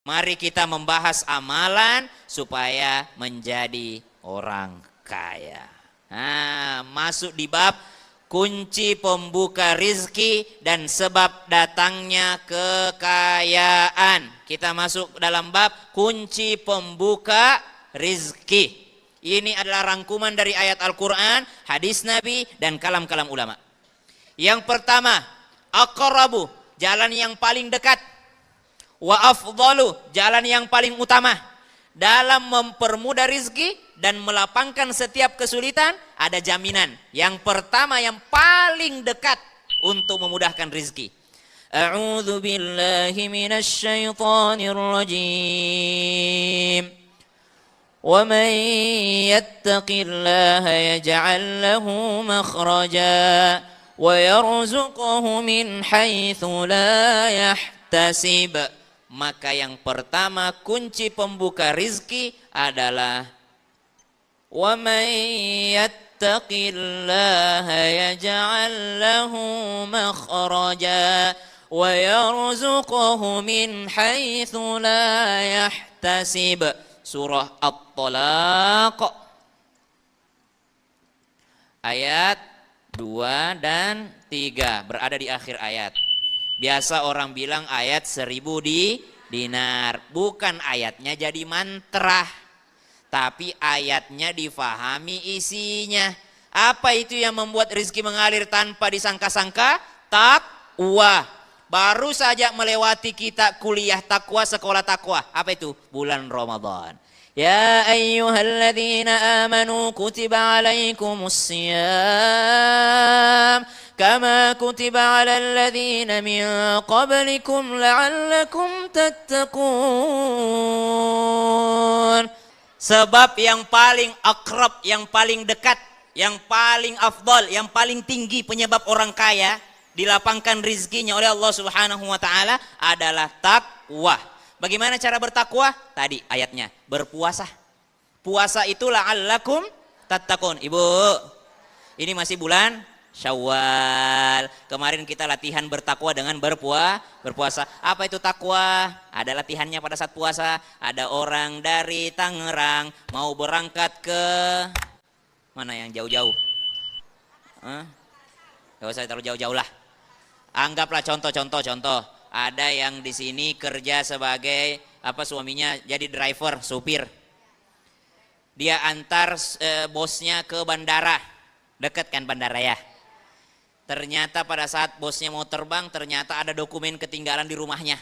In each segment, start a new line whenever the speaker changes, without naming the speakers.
Mari kita membahas amalan supaya menjadi orang kaya. Nah, masuk di bab kunci pembuka rizki dan sebab datangnya kekayaan. Kita masuk dalam bab kunci pembuka rizki. Ini adalah rangkuman dari ayat Al-Quran, hadis Nabi, dan kalam-kalam ulama. Yang pertama, aqrabu, jalan yang paling dekat. Wa afdalu, jalan yang paling utama dalam mempermudah rizki dan melapangkan setiap kesulitan. Ada jaminan. Yang pertama, yang paling dekat untuk memudahkan rizki. A'udzu billahi minasy syaithanir rajim. Wa man yattaqillaha yaj'al lahu makhraja wa yarzuqhu min haitsu la yahtasib. Maka yang pertama kunci pembuka rizki adalah wa may yattaqillaha yaj'al lahu makhraja wa yarzuqhu min haitsu la yahtasib. Surah At-Talaq ayat 2 dan 3 berada di akhir ayat. Biasa orang bilang ayat 1000 dinar. Bukan ayatnya jadi mantra, tapi ayatnya difahami isinya. Apa itu yang membuat rezeki mengalir tanpa disangka-sangka? Takwa. Baru saja melewati kita kuliah takwa, sekolah takwa. Apa itu? Bulan Ramadan. Ya ayyuhalladzina amanu kutiba alaikumusiyam kama kutiba alal ladzina min qablikum la'allakum tattaqun. Sebab yang paling akrab, yang paling dekat, yang paling afdal, yang paling tinggi penyebab orang kaya dilapangkan rizkinya oleh Allah Subhanahu wa taala adalah takwa. Bagaimana cara bertakwa? Tadi ayatnya, berpuasa. Puasa itu la'allakum tattaqun. Ibu, ini masih bulan Syawal. Kemarin kita latihan bertakwa dengan berpuasa. Apa itu takwa? Ada latihannya pada saat puasa. Ada orang dari Tangerang mau berangkat ke mana yang jauh-jauh? Gak usah terlalu jauh-jauh lah. Anggaplah contoh. Ada yang di sini kerja sebagai suaminya jadi driver, supir. Dia antar bosnya ke bandara. Dekat kan bandara ya. Ternyata pada saat bosnya mau terbang, ternyata ada dokumen ketinggalan di rumahnya.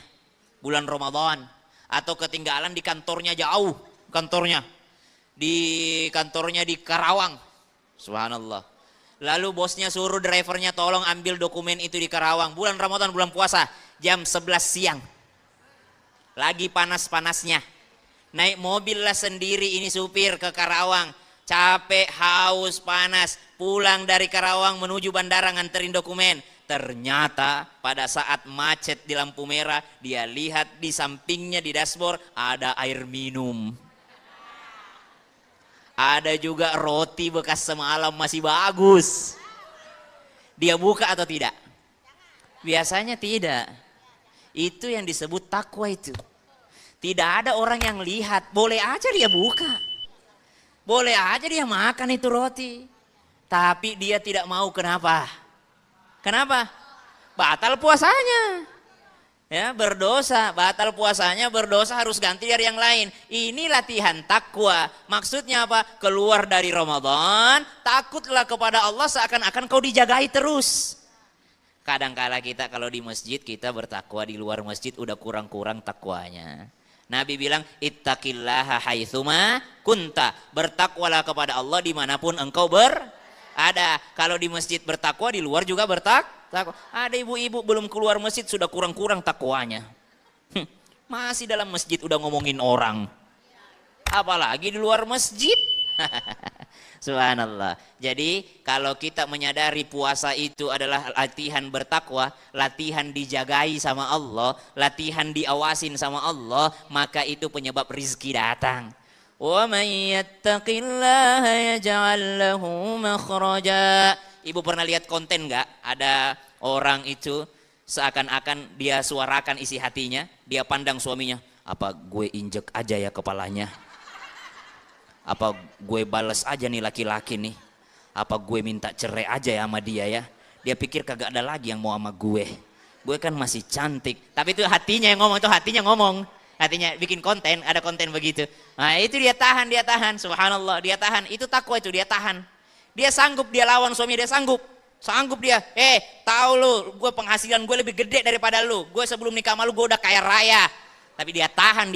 Bulan Ramadan. Atau ketinggalan di kantornya jauh. Di kantornya di Karawang. Subhanallah. Lalu bosnya suruh drivernya tolong ambil dokumen itu di Karawang. Bulan Ramadan, bulan puasa. Jam 11 siang. Lagi panas-panasnya. Naik mobil lah sendiri ini supir ke Karawang. Capek, haus, panas. Pulang dari Karawang menuju bandara nganterin dokumen. Ternyata pada saat macet di lampu merah, dia lihat di sampingnya di dashboard ada air minum. Ada juga roti bekas semalam masih bagus. Dia buka atau tidak? Biasanya tidak. Itu yang disebut takwa itu. Tidak ada orang yang lihat, boleh aja dia buka. Boleh aja dia makan itu roti. Tapi dia tidak mau, kenapa? Kenapa? Batal puasanya. Ya, berdosa, batal puasanya, berdosa, harus ganti dari yang lain. Ini latihan takwa. Maksudnya apa? Keluar dari Ramadan, takutlah kepada Allah seakan-akan kau dijagai terus. Kadangkala kita kalau di masjid kita bertakwa, di luar masjid udah kurang-kurang takwanya. Nabi bilang ittaqillaha haitsuma kunta. Bertakwalah kepada Allah dimanapun engkau berada. Kalau di masjid bertakwa, di luar juga bertakwa. Ada ibu-ibu belum keluar masjid sudah kurang-kurang takwanya. Masih dalam masjid udah ngomongin orang. Apalagi di luar masjid. Subhanallah. Jadi kalau kita menyadari puasa itu adalah latihan bertakwa, latihan dijagai sama Allah, latihan diawasin sama Allah, maka itu penyebab rizki datang. Wa may yattaqillaha yaj'al lahu makhraja. Ibu pernah lihat konten nggak? Ada orang itu seakan-akan dia suarakan isi hatinya, dia pandang suaminya. apa gue injek aja ya kepalanya, apa gue bales aja nih laki-laki nih, apa gue minta cerai aja ya sama dia ya. Dia pikir kagak ada lagi yang mau sama gue kan masih cantik. Tapi itu hatinya yang ngomong, itu hatinya ngomong, hatinya bikin konten, ada konten begitu. Nah itu dia tahan, subhanallah, dia tahan. Itu takwa, itu dia tahan. Dia sanggup, dia lawan suaminya, dia sanggup dia. Tahu lu, gue penghasilan gue lebih gede daripada lu, gue sebelum nikah sama lu gue udah kaya raya. Tapi dia tahan.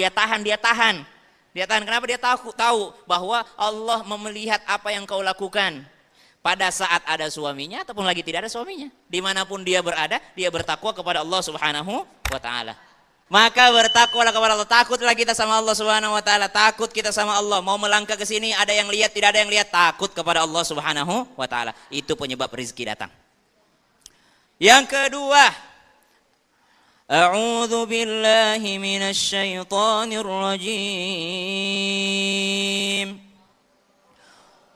Kenapa? Dia tahu bahwa Allah melihat apa yang kau lakukan pada saat ada suaminya ataupun lagi tidak ada suaminya. Dimanapun dia berada, dia bertakwa kepada Allah Subhanahu wa ta'ala. Maka bertakwalah kepada Allah. Takutlah kita sama Allah Subhanahu wa ta'ala. Takut kita sama Allah. Mau melangkah ke sini, ada yang lihat, tidak ada yang lihat, takut kepada Allah Subhanahu wa ta'ala. Itu penyebab rezeki datang. Yang kedua, a'udzu billahi minasy syaithanir rajim.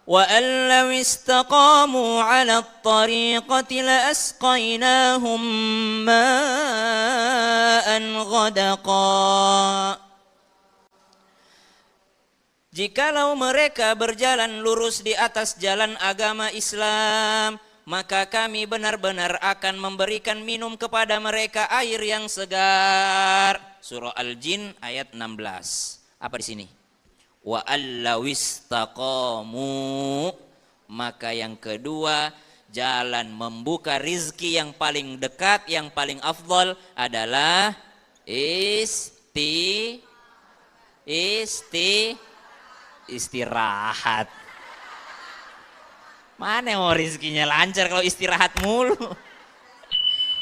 وَأَنْ لَوْ اسْتَقَامُوا عَلَى الطَّرِيقَةِ لَأَسْقَيْنَاهُمْ مَاءً غَدَقًا. Jikalau mereka berjalan lurus di atas jalan agama Islam, maka kami benar-benar akan memberikan minum kepada mereka air yang segar. Surah Al-Jin ayat 16. Apa di sini? Wa allawistaqamu, maka yang kedua, jalan membuka rizki yang paling dekat, yang paling afdal adalah istirahat. Mana mau rizkinya lancar kalau istirahat mulu?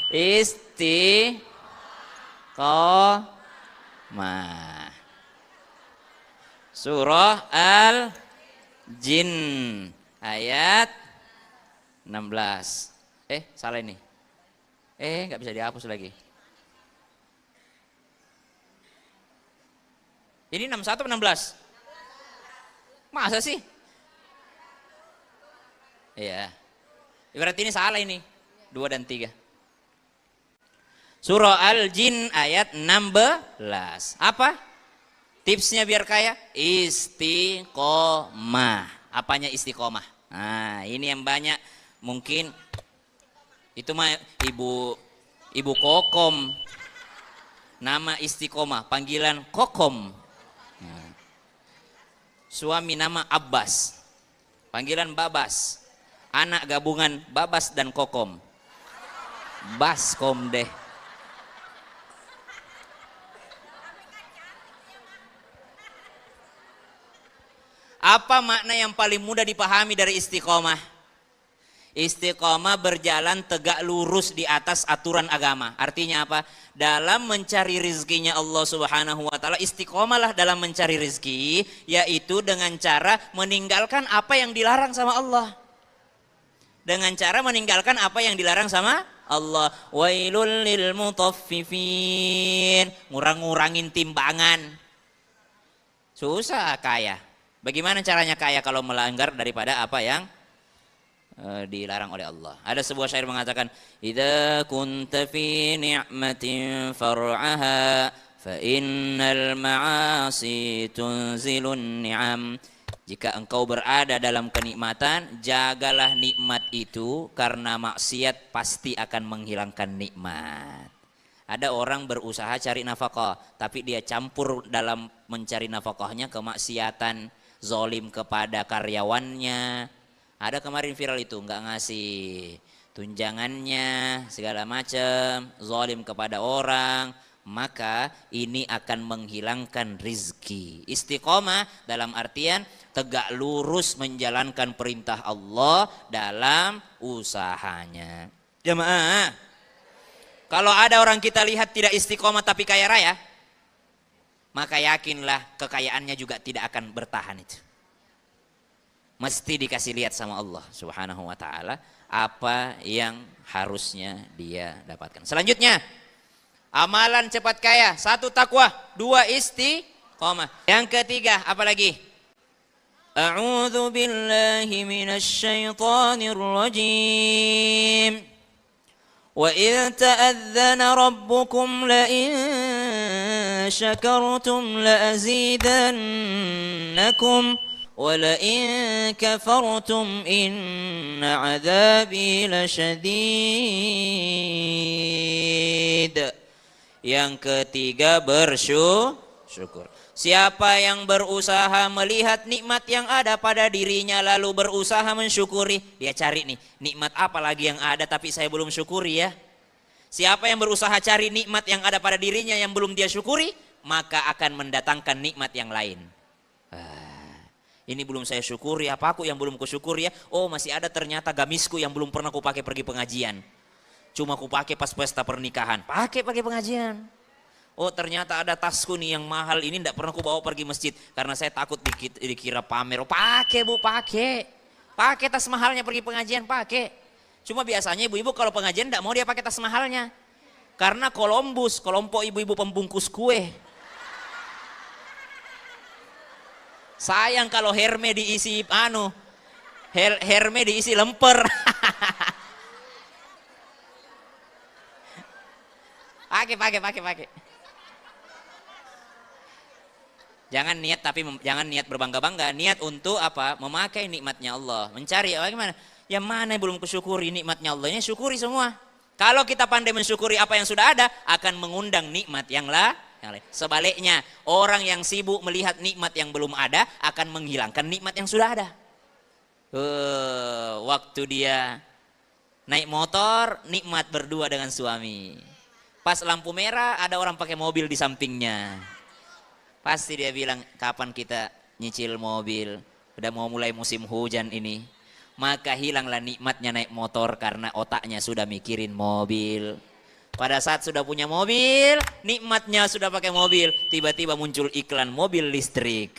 Istiqomah. Surah Al-Jin ayat 16. Salah ini. Nggak bisa dihapus lagi. Ini 61 atau 16? Masa sih? Iya. Berarti ini salah ini. 2 dan 3. Surah Al-Jin ayat 16. Apa? Tipsnya biar kaya, istiqomah. Apanya istiqomah? Nah, ini yang banyak mungkin itu mah ibu Kokom. Nama istiqomah, panggilan Kokom. Nah. Suami nama Abbas. Panggilan Babas. Anak gabungan Babas dan Kokom. Baskom deh. Apa makna yang paling mudah dipahami dari istiqomah? Istiqomah berjalan tegak lurus di atas aturan agama. Artinya apa? Dalam mencari rizkinya Allah Subhanahu wa ta'ala, istiqomahlah dalam mencari rizki, yaitu dengan cara meninggalkan apa yang dilarang sama Allah. Dengan cara meninggalkan apa yang dilarang sama Allah. Wailul lil mutaffifin. Ngurang-ngurangin timbangan. Susah kaya. Bagaimana caranya kaya kalau melanggar daripada apa yang dilarang oleh Allah? Ada sebuah syair mengatakan, idza kunta fi ni'matin far'aha fa innal ma'asi tunzilun ni'am. Jika engkau berada dalam kenikmatan, jagalah nikmat itu, karena maksiat pasti akan menghilangkan nikmat. Ada orang berusaha cari nafkah, tapi dia campur dalam mencari nafkahnya kemaksiatan, zolim kepada karyawannya. Ada kemarin viral itu, nggak ngasih tunjangannya, segala macam, zolim kepada orang. Maka ini akan menghilangkan rizki. Istiqomah dalam artian tegak lurus menjalankan perintah Allah dalam usahanya. Jemaah, kalau ada orang kita lihat tidak istiqomah tapi kaya raya, maka yakinlah kekayaannya juga tidak akan bertahan itu. Mesti dikasih lihat sama Allah Subhanahu wa ta'ala apa yang harusnya dia dapatkan. Selanjutnya, amalan cepat kaya. 1 takwa, 2 istiqomah. Yang ketiga, apa lagi? A'udzu billahi minasy syaithanir rajim. وَإِذْ تَأَذَّنَ رَبُّكُمْ لَئِن شكرتم لأزيدنكم ولئن كفرتم إن عذابي لشديد. Yang ketiga bersyukur. Siapa yang berusaha melihat nikmat yang ada pada dirinya lalu berusaha mensyukuri, dia cari nih nikmat apa lagi yang ada tapi saya belum syukuri ya. Siapa yang berusaha cari nikmat yang ada pada dirinya yang belum dia syukuri, maka akan mendatangkan nikmat yang lain. Ini belum saya syukuri, apa aku yang belum kusyukuri ya? Oh, masih ada ternyata gamisku yang belum pernah kupakai pergi pengajian. Cuma kupakai pas pesta pernikahan, pakai pengajian. Oh, ternyata ada tasku nih yang mahal ini tidak pernah ku bawa pergi masjid karena saya takut dikira pamer. Oh, pakai Bu, pakai tas mahalnya pergi pengajian, pakai. Cuma biasanya ibu-ibu kalau pengajian tidak mau dia pakai tas mahalnya karena kelompok ibu-ibu pembungkus kue. Sayang kalau Herme diisi Herme diisi lemper. Pakai. Jangan niat berbangga-bangga, niat untuk apa? Memakai nikmatnya Allah, mencari bagaimana? Yang mana yang belum kusyukuri nikmatnya Allah, ini syukuri semua. Kalau kita pandai mensyukuri apa yang sudah ada, akan mengundang nikmat yang lain. Sebaliknya, orang yang sibuk melihat nikmat yang belum ada, akan menghilangkan nikmat yang sudah ada. Waktu dia naik motor, nikmat berdua dengan suami. Pas lampu merah, ada orang pakai mobil di sampingnya. Pasti dia bilang, kapan kita nyicil mobil? Udah mau mulai musim hujan ini. Maka hilanglah nikmatnya naik motor karena otaknya sudah mikirin mobil. Pada saat sudah punya mobil, nikmatnya sudah pakai mobil. Tiba-tiba muncul iklan mobil listrik.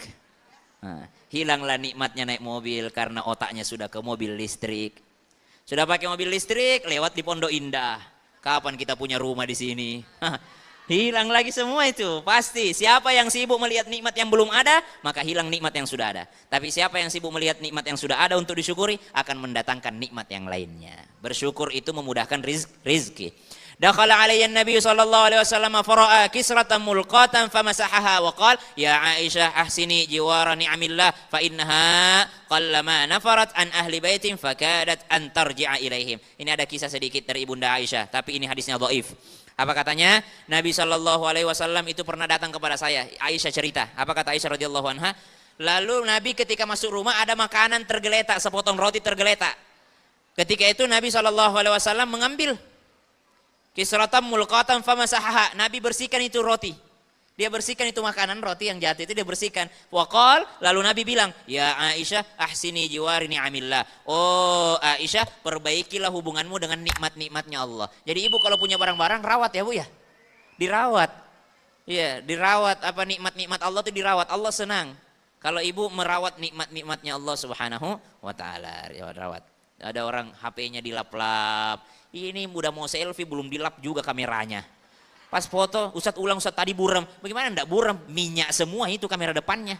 Hilanglah nikmatnya naik mobil karena otaknya sudah ke mobil listrik. Sudah pakai mobil listrik, lewat di Pondok Indah. Kapan kita punya rumah di sini? Hilang lagi semua itu, pasti. Siapa yang sibuk melihat nikmat yang belum ada, maka hilang nikmat yang sudah ada. Tapi siapa yang sibuk melihat nikmat yang sudah ada untuk disyukuri, akan mendatangkan nikmat yang lainnya. Bersyukur itu memudahkan rizki. Dakhala alayya Nabi sallallahu alaihi wasallam fara'a kisratan mulqatan famasahaha wa qala ya Aisyah ahsini jiwara ni'amillah fa innaha qallama nafarat an ahli baitin fakadat an tarji'a ilaihim. Ini ada kisah sedikit dari Ibunda Aisyah, tapi ini hadisnya dhaif. Apa katanya? Nabi Shallallahu Alaihi Wasallam itu pernah datang kepada saya. Aisyah cerita. Apa kata Aisyah radhiyallahu anha? Lalu Nabi ketika masuk rumah ada makanan tergeletak, sepotong roti tergeletak. Ketika itu Nabi Shallallahu Alaihi Wasallam mengambil kisratam mulqatan famasahaha. Nabi bersihkan itu roti. Dia bersihkan itu makanan roti yang jatuh itu dia bersihkan. Waqal, lalu Nabi bilang, ya Aisyah ahsini jiwari ni'amillah. Oh Aisyah, perbaikilah hubunganmu dengan nikmat-nikmatnya Allah. Jadi ibu kalau punya barang-barang rawat ya Bu ya. Dirawat. Iya, dirawat apa nikmat-nikmat Allah itu dirawat. Allah senang. Kalau ibu merawat nikmat-nikmatnya Allah Subhanahu wa taala, ya rawat. Ada orang HP-nya dilap-lap. Ini udah mau selfie belum dilap juga kameranya. Pas foto, Ustadz ulang, Ustadz tadi buram. Bagaimana enggak buram? Minyak semua itu kamera depannya.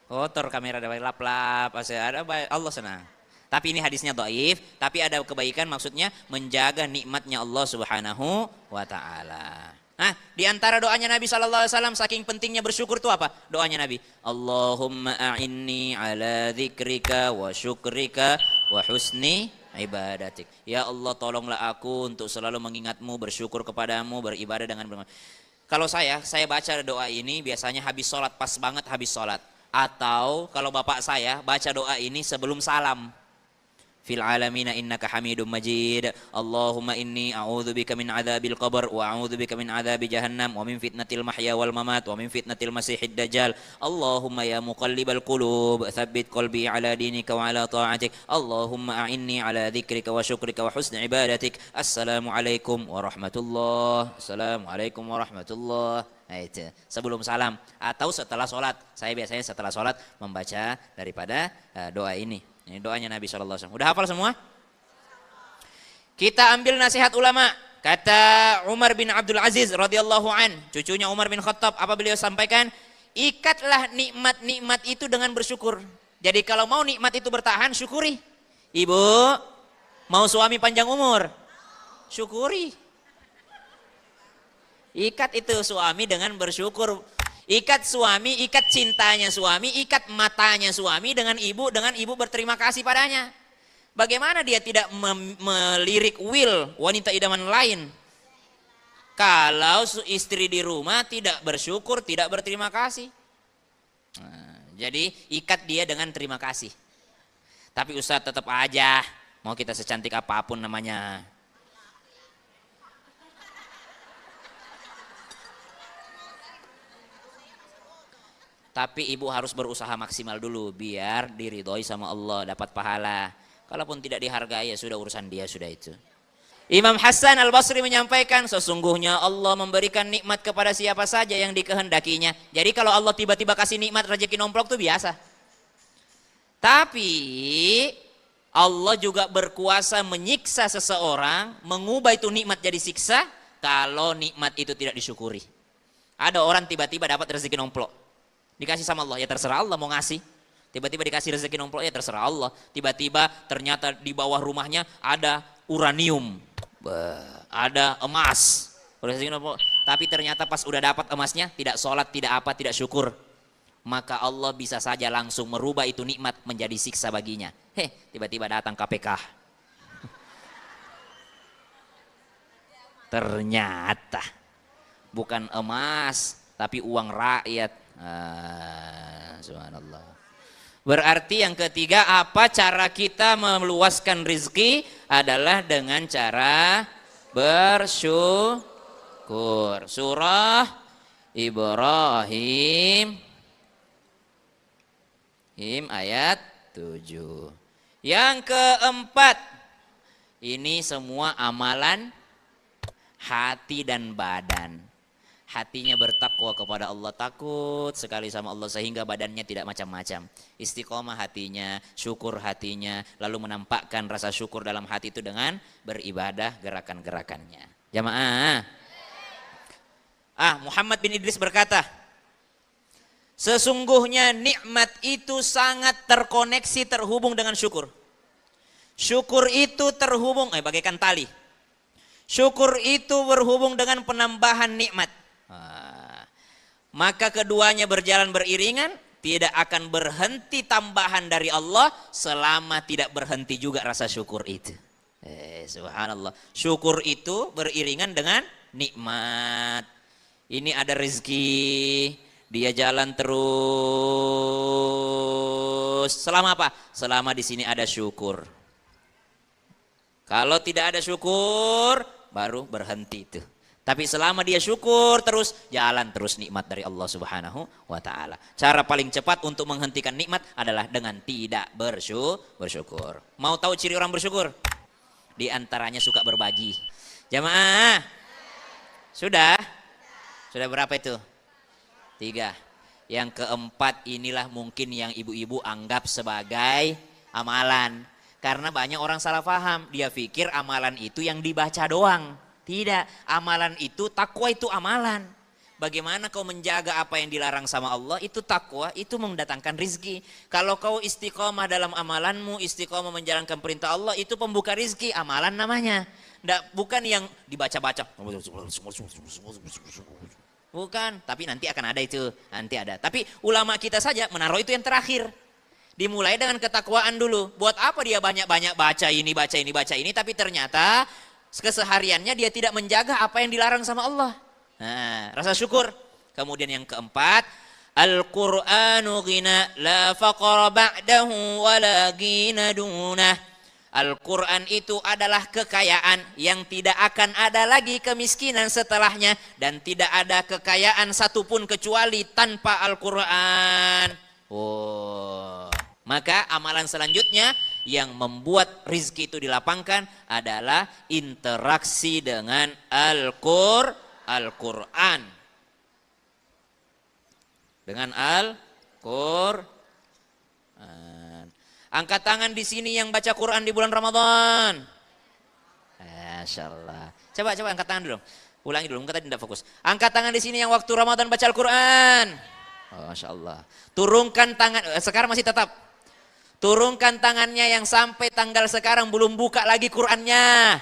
Kotor kamera depan, lap-lap. Allah senang. Tapi ini hadisnya dhaif, tapi ada kebaikan maksudnya menjaga nikmatnya Allah Subhanahu wa taala. Nah, di antara doanya Nabi SAW saking pentingnya bersyukur itu apa? Doanya Nabi, Allahumma a'inni ala dzikrika wa syukrika wa husni ibadatik. Ya Allah, tolonglah aku untuk selalu mengingatmu, bersyukur kepadamu, beribadah dengan benar. Kalau saya baca doa ini biasanya habis sholat, pas banget habis sholat. Atau kalau bapak saya baca doa ini sebelum salam. Fil alamina innaka hamidum majid. Allahumma inni a'udzubika min adzabil qabr wa a'udzubika min adzabi jahannam wa min fitnatil mahya wal mamat wa min fitnatil masihid dajjal. Allahumma ya muqallibal qulub tsabbit qalbi ala dinika wa ala ta'atik. Allahumma a'inni ala dzikrika wa syukrika wa husni ibadatik. Assalamualaikum warahmatullahi. Assalamualaikum warahmatullahi. Nah, itu sebelum salam atau setelah sholat. Saya biasanya setelah sholat membaca daripada doa ini. Ini doanya Nabi SAW. Udah hafal semua? Kita ambil nasihat ulama. Kata Umar bin Abdul Aziz radhiyallahu an, cucunya Umar bin Khattab, apa beliau sampaikan? Ikatlah nikmat-nikmat itu dengan bersyukur. Jadi kalau mau nikmat itu bertahan, syukuri. Ibu, Mau suami panjang umur? Syukuri. Ikat itu suami dengan bersyukur. Ikat suami, ikat cintanya suami, ikat matanya suami dengan ibu berterima kasih padanya. Bagaimana dia tidak melirik will wanita idaman lain? Kalau istri di rumah tidak bersyukur, tidak berterima kasih. Nah, jadi ikat dia dengan terima kasih. Tapi Ustaz tetap aja, mau kita secantik apapun namanya. Tapi ibu harus berusaha maksimal dulu biar diridhoi sama Allah, dapat pahala. Kalaupun tidak dihargai ya sudah urusan dia sudah itu. Imam Hasan Al-Basri menyampaikan sesungguhnya Allah memberikan nikmat kepada siapa saja yang dikehendakinya. Jadi kalau Allah tiba-tiba kasih nikmat rezeki nomplok itu biasa. Tapi Allah juga berkuasa menyiksa seseorang, mengubah itu nikmat jadi siksa kalau nikmat itu tidak disyukuri. Ada orang tiba-tiba dapat rezeki nomplok. Dikasih sama Allah, ya terserah Allah mau ngasih. Tiba-tiba dikasih rezeki nomplok, ya terserah Allah. Tiba-tiba ternyata di bawah rumahnya ada uranium, ada emas. Tapi ternyata pas udah dapat emasnya, tidak sholat, tidak apa, tidak syukur. Maka Allah bisa saja langsung merubah itu nikmat menjadi siksa baginya. Tiba-tiba datang KPK. Ternyata bukan emas, tapi uang rakyat. Subhanallah. Berarti yang ketiga, apa cara kita meluaskan rizki adalah dengan cara bersyukur. Surah Ibrahim ayat 7. Yang keempat, ini semua amalan hati dan badan. Hatinya bertakwa kepada Allah, takut sekali sama Allah sehingga badannya tidak macam-macam. Istiqomah hatinya, syukur hatinya, lalu menampakkan rasa syukur dalam hati itu dengan beribadah gerakan-gerakannya. Jamaah. Muhammad bin Idris berkata, sesungguhnya nikmat itu sangat terkoneksi, terhubung dengan syukur. Syukur itu terhubung, bagaikan tali. Syukur itu berhubung dengan penambahan nikmat. Maka keduanya berjalan beriringan, tidak akan berhenti tambahan dari Allah selama tidak berhenti juga rasa syukur itu. Subhanallah. Syukur itu beriringan dengan nikmat. Ini ada rezeki, dia jalan terus. Selama apa? Selama di sini ada syukur. Kalau tidak ada syukur, baru berhenti itu. Tapi selama dia syukur terus, jalan terus nikmat dari Allah Subhanahu wa ta'ala. Cara paling cepat untuk menghentikan nikmat adalah dengan tidak bersyukur. Mau tahu ciri orang bersyukur? Di antaranya suka berbagi. Jamaah, sudah berapa itu? 3. Yang keempat inilah mungkin yang ibu-ibu anggap sebagai amalan. Karena banyak orang salah paham, dia pikir amalan itu yang dibaca doang. Tidak, amalan itu, takwa itu amalan. Bagaimana kau menjaga apa yang dilarang sama Allah, itu takwa, itu mendatangkan rizki. Kalau kau istiqomah dalam amalanmu, istiqomah menjalankan perintah Allah, itu pembuka rizki, amalan namanya. Bukan yang dibaca-baca. Bukan, tapi nanti akan ada itu, nanti ada. Tapi ulama kita saja menaruh itu yang terakhir. Dimulai dengan ketakwaan dulu. Buat apa dia banyak-banyak baca ini, tapi ternyata kesehariannya dia tidak menjaga apa yang dilarang sama Allah. Nah, rasa syukur. Kemudian yang keempat, Al-Qur'anu ghina la faqra ba'dahu wa la ghina dunah. Al-Quran itu adalah kekayaan yang tidak akan ada lagi kemiskinan setelahnya. Dan tidak ada kekayaan satupun kecuali tanpa Al-Quran. Maka amalan selanjutnya yang membuat rizki itu dilapangkan adalah interaksi dengan Al-Quran. Dengan Al-Quran. Angkat tangan di sini yang baca Quran di bulan Ramadan. Masyaallah. Coba angkat tangan dulu. Ulangi dulu, tadi tidak fokus. Angkat tangan di sini yang waktu Ramadan baca Al-Quran. Masyaallah. Turunkan tangan, sekarang masih tetap. Turunkan tangannya yang sampai tanggal sekarang belum buka lagi Qur'annya.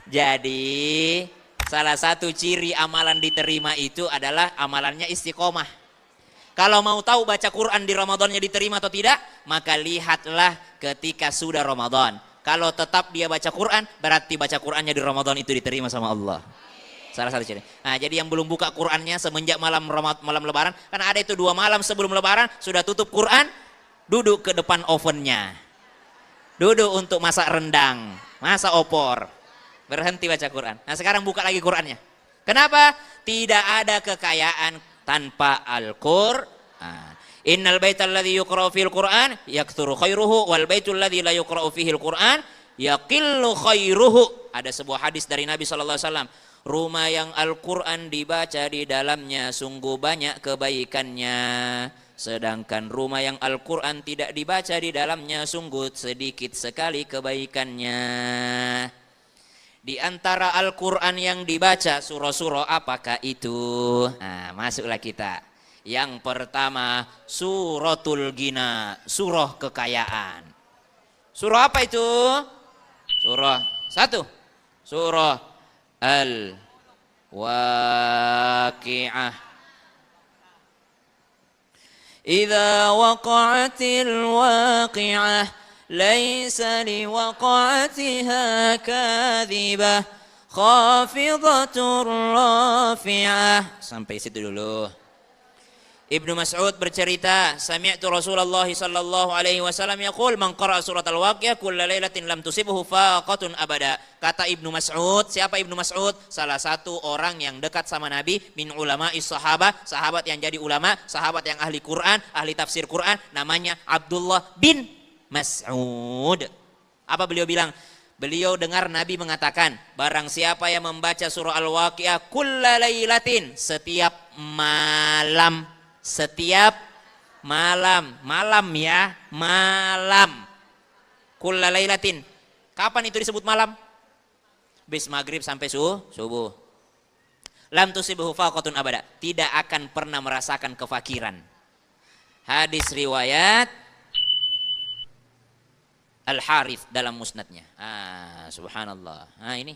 Jadi salah satu ciri amalan diterima itu adalah amalannya istiqomah. Kalau mau tahu baca Quran di Ramadannya diterima atau tidak, maka lihatlah ketika sudah Ramadan. Kalau tetap dia baca Quran, berarti baca Qurannya di Ramadan itu diterima sama Allah. Salah satu ciri. Nah, jadi yang belum buka Qurannya semenjak malam Lebaran, karena ada itu 2 malam sebelum Lebaran sudah tutup Quran, duduk ke depan ovennya, duduk untuk masak rendang, masak opor, berhenti baca Quran. Nah, sekarang buka lagi Qurannya. Kenapa? Tidak ada kekayaan tanpa Al-Qur'an. Innal baital ladzi yuqra'u fihil Qur'an yaktsuru khairuhu wal baitul ladzi la yuqra'u fihil Qur'an yaqillu khairuhu. Ada sebuah hadis dari Nabi sallallahu alaihi wasallam, rumah yang Al-Qur'an dibaca di dalamnya sungguh banyak kebaikannya, sedangkan rumah yang Al-Qur'an tidak dibaca di dalamnya sungguh sedikit sekali kebaikannya. Di antara Al-Quran yang dibaca surah-surah apakah itu? Nah, masuklah kita. Yang pertama suratul Ghina, surah kekayaan. Surah apa itu? Surah 1. Surah Al-Waqi'ah. Idza waqa'atil waqi'ah ليس لوقعتها كاذبة خافضة رافعة. Sampai situ dulu. Ibnu Mas'ud bercerita, sami'tu Rasulullah sallallahu alaihi wasallam yaqul man qara'a surat al-waqiah kulla lailatin lam tusibhu faqatun abada. Kata Ibnu Mas'ud, siapa Ibnu Mas'ud? Salah satu orang yang dekat sama Nabi, min ulama'is sahabat, sahabat yang jadi ulama, sahabat yang ahli Quran, ahli tafsir Quran, namanya Abdullah bin Mas'ud. Apa beliau bilang? Beliau dengar Nabi mengatakan, barang siapa yang membaca surah Al-Waqiah kulla lailatin, setiap malam, malam ya, malam. Kulla lailatin. Kapan itu disebut malam? Bis maghrib sampai subuh. Lam tusibhu faqatun abada, tidak akan pernah merasakan kefakiran. Hadis riwayat Al-Harith dalam musnadnya. Subhanallah. Nah, ini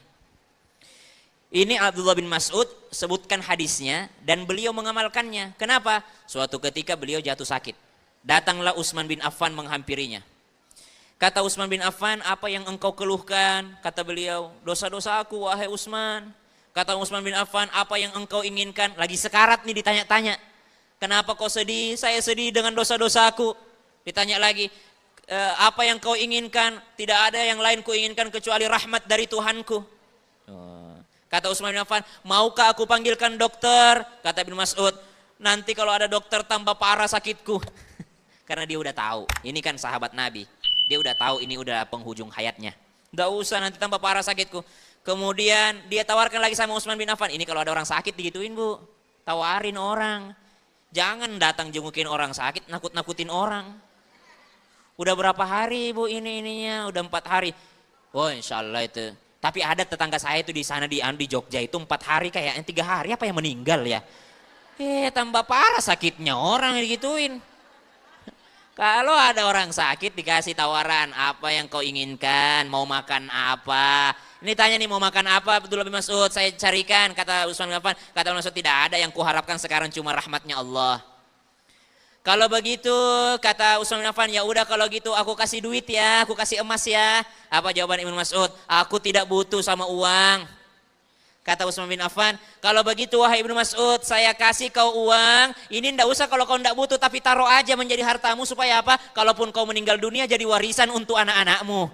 Abdullah bin Mas'ud sebutkan hadisnya dan beliau mengamalkannya. Kenapa? Suatu ketika beliau jatuh sakit. Datanglah Utsman bin Affan menghampirinya. Kata Utsman bin Affan, apa yang engkau keluhkan? Kata beliau, dosa-dosa aku wahai Utsman. Kata Utsman bin Affan, apa yang engkau inginkan? Lagi sekarat nih ditanya-tanya. Kenapa kau sedih? Saya sedih dengan dosa-dosaku. Ditanya lagi, apa yang kau inginkan? Tidak ada yang lain ku inginkan kecuali rahmat dari Tuhanku. Kata Utsman bin Affan, maukah aku panggilkan dokter? Kata Ibnu Mas'ud, nanti kalau ada dokter tambah parah sakitku. Karena dia udah tahu, ini kan sahabat Nabi. Dia udah tahu ini udah penghujung hayatnya. Nggak usah nanti tambah parah sakitku. Kemudian dia tawarkan lagi sama Utsman bin Affan, ini kalau ada orang sakit digituin bu, tawarin orang. Jangan datang jengukin orang sakit, nakut-nakutin orang. Udah berapa hari bu ininya? Udah 4 hari. Oh insya Allah itu. Tapi ada tetangga saya itu di sana di Jogja itu 4 hari kayaknya 3 hari apa yang meninggal ya. Tambah parah sakitnya orang digituin. Kalau ada orang sakit dikasih tawaran apa yang kau inginkan, mau makan apa. Ini tanya nih mau makan apa Abdullah bin Mas'ud, saya carikan. Kata Utsman bin Affan, kata Mas'ud tidak ada yang kuharapkan sekarang cuma rahmatnya Allah. Kalau begitu kata Utsman bin Affan, ya udah kalau gitu aku kasih duit ya, aku kasih emas ya. Apa jawaban Ibnu Mas'ud? Aku tidak butuh sama uang. Kata Utsman bin Affan, kalau begitu wahai Ibnu Mas'ud, saya kasih kau uang. Ini ndak usah kalau kau ndak butuh, tapi taruh aja menjadi hartamu supaya apa? Kalaupun kau meninggal dunia jadi warisan untuk anak-anakmu.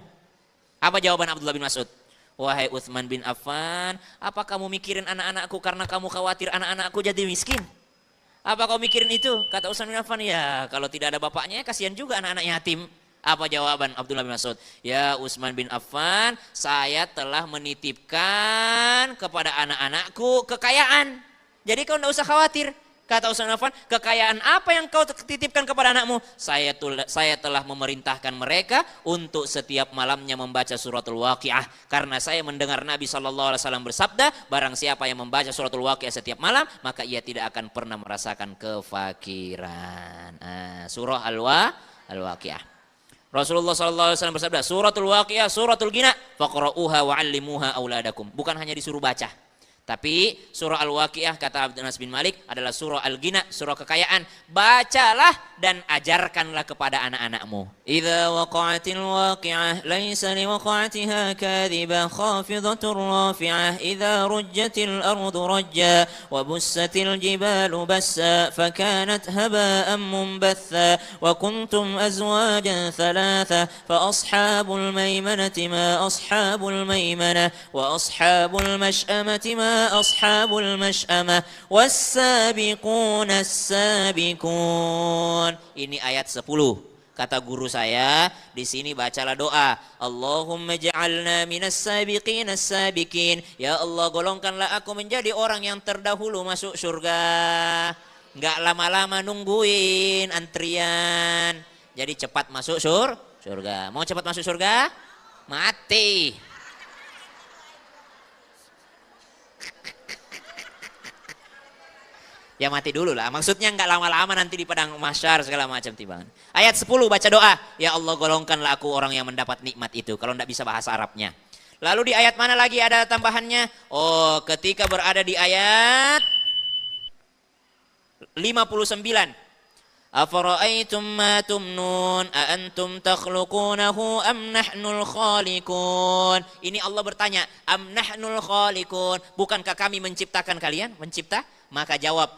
Apa jawaban Abdullah bin Mas'ud? Wahai Utsman bin Affan, apa kamu mikirin anak-anakku karena kamu khawatir anak-anakku jadi miskin? Apa kau mikirin itu? Kata Utsman bin Affan, ya kalau tidak ada bapaknya kasihan juga anak-anak yatim. Apa jawaban Abdullah bin Mas'ud? Ya Utsman bin Affan, saya telah menitipkan kepada anak-anakku kekayaan. Jadi kau tidak usah khawatir. Kata Utsman bin Affan, kekayaan apa yang kau titipkan kepada anakmu? Saya telah memerintahkan mereka untuk setiap malamnya membaca suratul Waqiah. Karena saya mendengar Nabi SAW bersabda, barang siapa yang membaca suratul Waqiah setiap malam, maka ia tidak akan pernah merasakan kefakiran. Surah Al-Waqiah. Rasulullah SAW bersabda, suratul Waqiah, suratul Ghina, faqra'uha wa'allimuha auladakum. Bukan hanya disuruh baca. Tapi surah Al-Waqiah kata Anas bin Malik adalah surah Al-Ghina, surah kekayaan. Bacalah dan ajarkanlah kepada anak-anakmu. Idza waqa'atil waqi'ah laisa liwaqa'atiha kadhibah khafidatur rafi'ah idza rujjatil ardu rajja wa bussatil jibalu bassa fakanat haba'an munbatha wa kuntum azwajan thalatha fa ashabul maimanati ma ashabul maimanah wa ashabul mash'amati ma ashabul mash'amah was-sabiquna as-sabiqun. Ini ayat 10. Kata guru saya, di sini bacalah doa. Allahumma ja'alna minas sabiqin as-sabiqin. Ya Allah, golongkanlah aku menjadi orang yang terdahulu masuk surga. Enggak lama-lama nungguin antrian. Jadi cepat masuk surga. Mau cepat masuk surga? Mati. Ya mati dulu lah. Maksudnya nggak lama-lama nanti di padang mahsyar segala macam timbangan. Ayat 10 baca doa. Ya Allah, golongkanlah aku orang yang mendapat nikmat itu. Kalau nggak bisa bahasa Arabnya. Lalu di ayat mana lagi ada tambahannya? Oh, ketika berada di ayat 59. Afara'aitum ma tumnun a antum takhluqunahu am nahnul khaliqun. Ini Allah bertanya, am nahnul khaliqun? Bukankah kami menciptakan kalian? Mencipta? Maka jawab,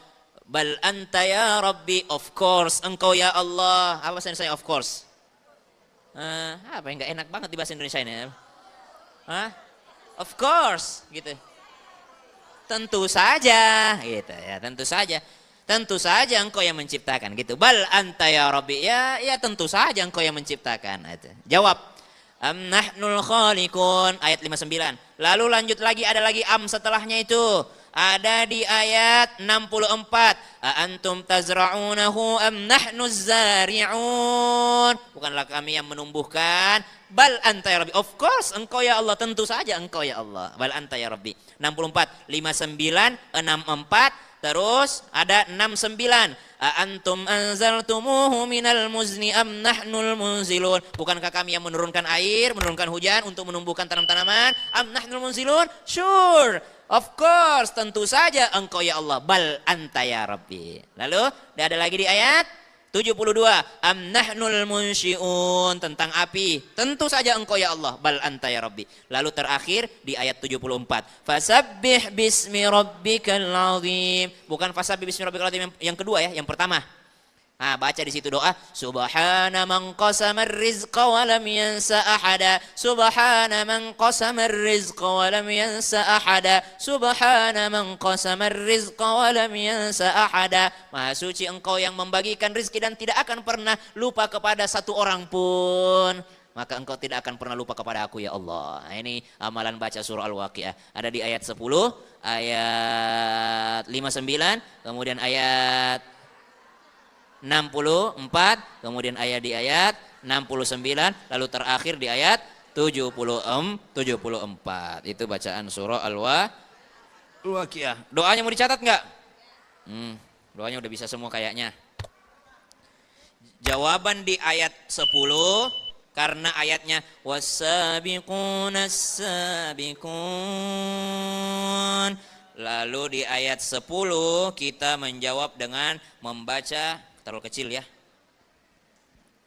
bal anta ya Rabbi, of course, engkau ya Allah. Apa saya of course? Apa yang nggak enak banget di bahasa Indonesia ini? Of course, gitu. Tentu saja, gitu ya, tentu saja. Tentu saja engkau yang menciptakan, gitu. Bal anta ya Rabbi, ya tentu saja engkau yang menciptakan. Gitu. Jawab, am nahnul khaliqun, ayat 59. Lalu lanjut lagi, ada lagi am setelahnya itu. Ada di ayat 64. Antum tazra'unahu am nahnu zari'un. Bukanlah kami yang menumbuhkan. Bal anta ya Rabbi. Of course, engkau ya Allah. Tentu saja engkau ya Allah. Bal anta ya Rabbi. 64, 59, 64. Terus ada 69. Antum anzaltumuhu minal muzni am nahnul munzilun. Bukankah kami yang menurunkan air, menurunkan hujan untuk menumbuhkan tanam-tanaman? Am nahnul munzilun? Sure. Of course, tentu saja engkau ya Allah. Bal anta ya Rabbi. Lalu ada lagi di ayat 72. Am nahnul munsyi'un, tentang api. Tentu saja engkau ya Allah. Bal anta ya Rabbi. Lalu terakhir di ayat 74. Fasabbih bismi rabbikal azim. Bukan fasabbih bismi rabbikal azim yang kedua ya, yang pertama. Baca di situ doa. Subhana man qasamar rizqa wa lam yansa ahada. Subhana man qasamar rizqa wa lam yansa ahada. Subhana man qasamar rizqa wa lam yansa ahada. Maha suci engkau yang membagikan rizki dan tidak akan pernah lupa kepada satu orang pun. Maka engkau tidak akan pernah lupa kepada aku ya Allah. Ini amalan baca surah Al-Waqiah. Ada di ayat 10, ayat 59, kemudian ayat 64, kemudian ayat di ayat 69, lalu terakhir di ayat 74. Itu bacaan surah Al-Waqiah. Doanya mau dicatat nggak? Doanya udah bisa semua kayaknya. Jawaban di ayat 10, karena ayatnya was-sabiqunas sabiqun. Lalu di ayat 10 kita menjawab dengan membaca. Terlalu kecil ya.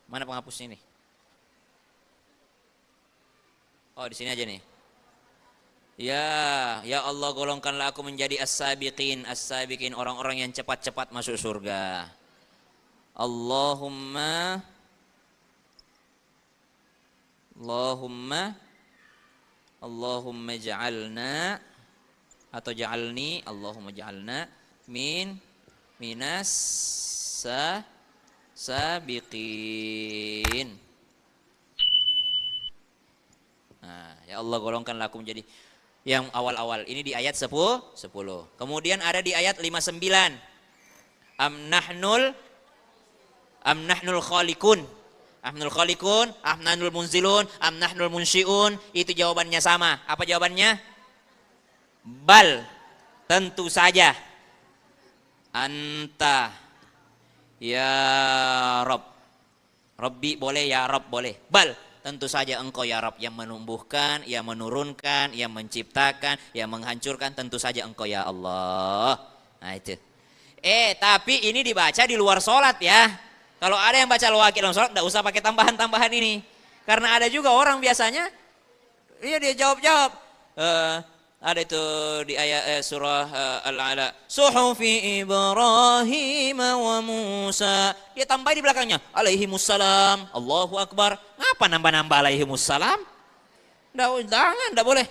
Mana penghapusnya ini? Oh, di sini aja nih. Ya Allah, golongkanlah aku menjadi as-sabiqin, orang-orang yang cepat-cepat masuk surga. Allahumma ja'alna atau ja'alni, Allahumma ja'alna minas sabiqin. Ya Allah, golongkanlah aku menjadi yang awal-awal. Ini di ayat 10. Kemudian ada di ayat 59. Am nahnul khaliqun. Am nahnul munzilun, am nahnul munsyiun. Itu jawabannya sama. Apa jawabannya? Bal, tentu saja. Anta ya Rabb. Rabbi boleh, ya Rabb boleh. Bal, tentu saja engkau ya Rabb yang menumbuhkan, yang menurunkan, yang menciptakan, yang menghancurkan. Tentu saja engkau ya Allah. Nah itu. Tapi ini dibaca di luar sholat ya. Kalau ada yang baca al-Waqiah dalam sholat, tidak usah pakai tambahan-tambahan ini. Karena ada juga orang biasanya, dia jawab-jawab. Ada itu di ayat surah Al-A'la. Suhufi Ibrahim wa Musa. Dia tambah di belakangnya. Alaihimussalam. Allahu Akbar. Ngapa nambah-nambah alaihimussalam? Jangan, tidak boleh.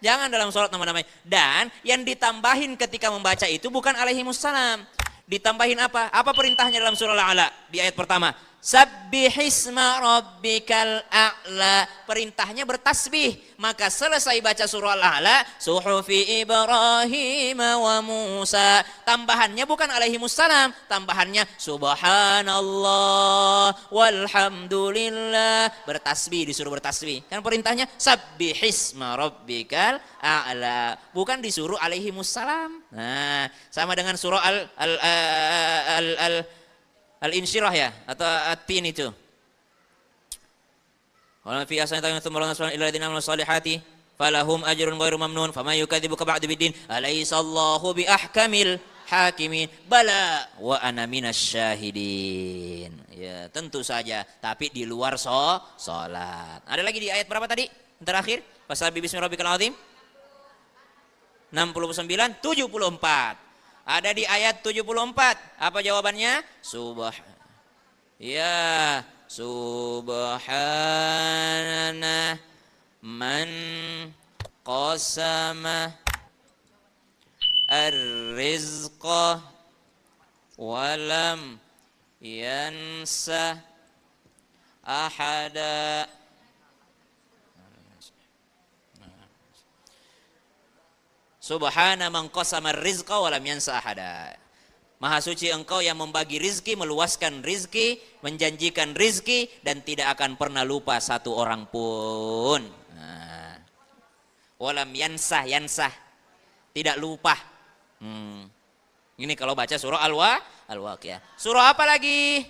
Jangan dalam sholat nama-namanya. Dan yang ditambahin ketika membaca itu bukan alaihimussalam. Ditambahin apa? Apa perintahnya dalam surah Al-A'la? Di ayat pertama. Sabbihisma rabbikal a'la. Perintahnya bertasbih. Maka selesai baca surah Al-A'la. Suhufi Ibrahim wa Musa. Tambahannya bukan alaihimussalam. Tambahannya subhanallah walhamdulillah. Bertasbih, disuruh bertasbih. Kan perintahnya sabbihisma rabbikal a'la. Bukan disuruh alaihimussalam. Nah, sama dengan surah Al-Insyirah ya, atau At-Tin itu. Wa fi asnatin thumma rasulun ila ladina amanu salihati falahum ajrun ghairu mamnun fama yukadzibuka ba'du biddin alaysallahu bi ahkamil hakimin bala wa ana minasyahidin. Ya, tentu saja, tapi di luar salat. Ada lagi di ayat berapa tadi? Yang terakhir, Fasabbih bismi rabbikal azim. 69, 74. Ada di ayat 74. Apa jawabannya? Subhana man qasama ar-rizqa walam yansa ahada. Subhana man qasama rizqa wa lam yansa ahada. Maha suci engkau yang membagi rizki, meluaskan rizki, menjanjikan rizki, dan tidak akan pernah lupa satu orang pun. Nah. Walam yansah, tidak lupa. Ini kalau baca surah Al-Waqiah. Surah apa lagi?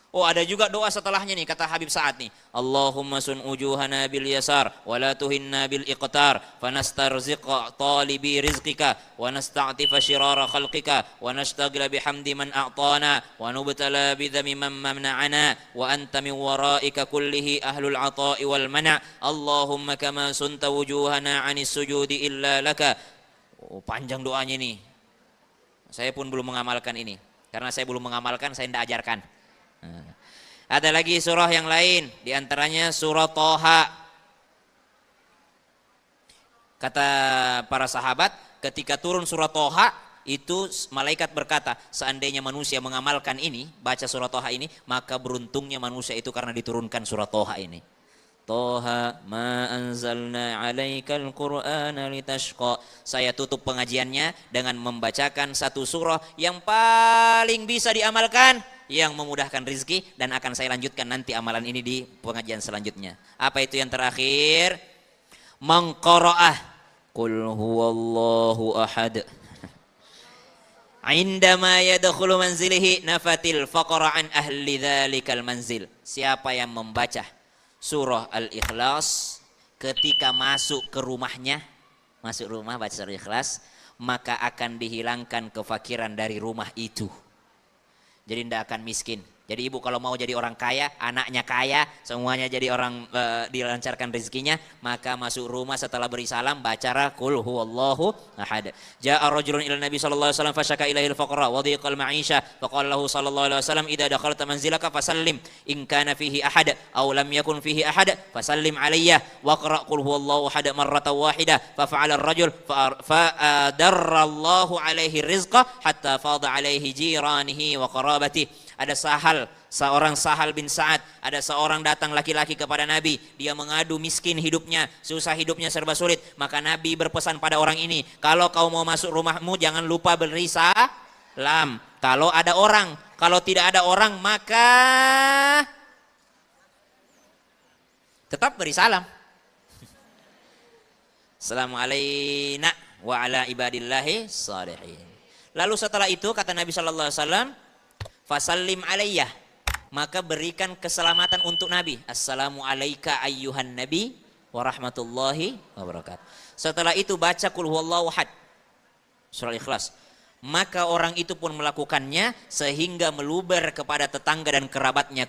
Oh, ada juga doa setelahnya nih, kata Habib Sa'ad nih. Allahumma sun ujuhana bil yasar wa la tuhinna bil iqtar fanastarziqa talibi rizqika wa nasta'tifa shirara khalqika wa nashtagila bihamdi man a'tana wa nubtala bidhami man mamna'ana wa anta min waraika kullihi ahlul ata'i wal mana'. Allahumma kama sunta wujuhana 'anis sujudi illa laka. Oh, panjang doanya nih. Saya pun belum mengamalkan ini. Karena saya belum mengamalkan, saya tidak ajarkan. Ada lagi surah yang lain, diantaranya surah Toha. Kata para sahabat, ketika turun surah Toha, itu malaikat berkata, seandainya manusia mengamalkan ini, baca surah Toha ini, maka beruntungnya manusia itu karena diturunkan surah Toha ini. Toha ma anzalna alaikal qur'ana litashqa. Saya tutup pengajiannya dengan membacakan satu surah yang paling bisa diamalkan, yang memudahkan rizki, dan akan saya lanjutkan nanti amalan ini di pengajian selanjutnya. Apa itu yang terakhir? Man qara'ah qul huwallahu ahad indama yadkhulu manzilihi nafatil faqra an ahli dzalikal manzil. Siapa yang membaca surah Al-Ikhlas ketika masuk ke rumahnya, masuk rumah baca surah Ikhlas, maka akan dihilangkan kefakiran dari rumah itu. Jadi tidak akan miskin. Jadi ibu kalau mau jadi orang kaya, anaknya kaya, semuanya jadi orang dilancarkan rezekinya, maka masuk rumah setelah beri salam baca qul huwallahu ahad. Ja'a rajulun ila Nabi sallallahu alaihi wasallam fasyaka ilaihi al-faqra wa dhiqal ma'isha faqala lahu sallallahu alaihi wasallam idza dakhalta manzilaka fasallim in kana fihi ahad aw lam yakun fihi ahad fasallim alayya wa qra qul huwallahu ahad marratan wahidah fa fa'ala ar-rajul fa darra Allahu alaihi rizqa hatta fada alaihi jiranihi wa qarabatihi. Ada seorang Sahal bin Sa'ad, ada seorang datang laki-laki kepada Nabi, dia mengadu miskin hidupnya, susah hidupnya serba sulit, maka Nabi berpesan pada orang ini, kalau kau mau masuk rumahmu jangan lupa beri salam. Kalau ada orang, kalau tidak ada orang maka tetap beri salam. Assalamualaikum wa ala ibadillahi shalihin. Lalu setelah itu kata Nabi sallallahu alaihi wasallam, fasallim alayya, maka berikan keselamatan untuk Nabi. Assalamu alayka ayyuhan nabi wa rahmatullahi wabarakatuh. Setelah itu baca qul huwallahu ahad, surah Ikhlas. Maka orang itu pun melakukannya sehingga meluber kepada tetangga dan kerabatnya.